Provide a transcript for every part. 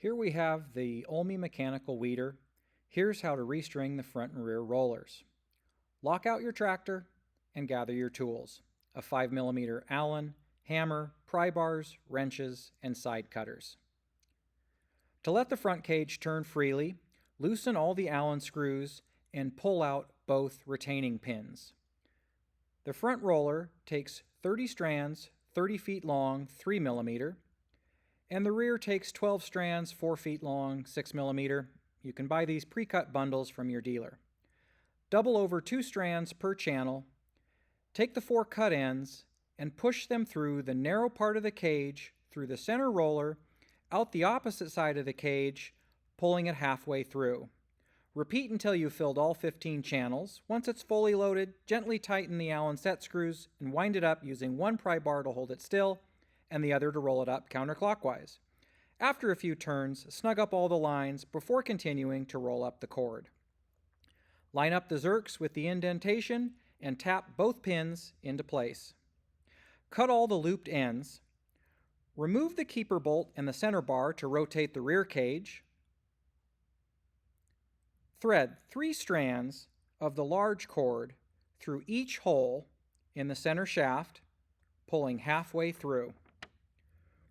Here we have the Olmi Mechanical Weeder. Here's how to restring the front and rear rollers. Lock out your tractor and gather your tools: a 5mm Allen, hammer, pry bars, wrenches, and side cutters. To let the front cage turn freely, loosen all the Allen screws and pull out both retaining pins. The front roller takes 30 strands, 30 feet long, 3mm, and the rear takes 12 strands, 4 feet long, 6mm. You can buy these pre-cut bundles from your dealer. Double over 2 strands per channel. Take the 4 cut ends and push them through the narrow part of the cage, through the center roller, out the opposite side of the cage, pulling it halfway through. Repeat until you've filled all 15 channels. Once it's fully loaded, gently tighten the Allen set screws and wind it up using one pry bar to hold it still and the other to roll it up counterclockwise. After a few turns, snug up all the lines before continuing to roll up the cord. Line up the zerks with the indentation and tap both pins into place. Cut all the looped ends. Remove the keeper bolt and the center bar to rotate the rear cage. Thread 3 strands of the large cord through each hole in the center shaft, pulling halfway through.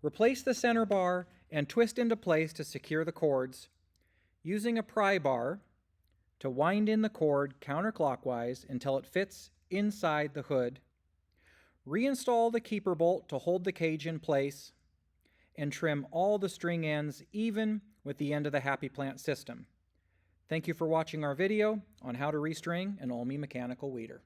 Replace the center bar and twist into place to secure the cords, using a pry bar to wind in the cord counterclockwise until it fits inside the hood. Reinstall the keeper bolt to hold the cage in place, and trim all the string ends even with the end of the Happy Plant system. Thank you for watching our video on how to restring an Olmi Mechanical Weeder.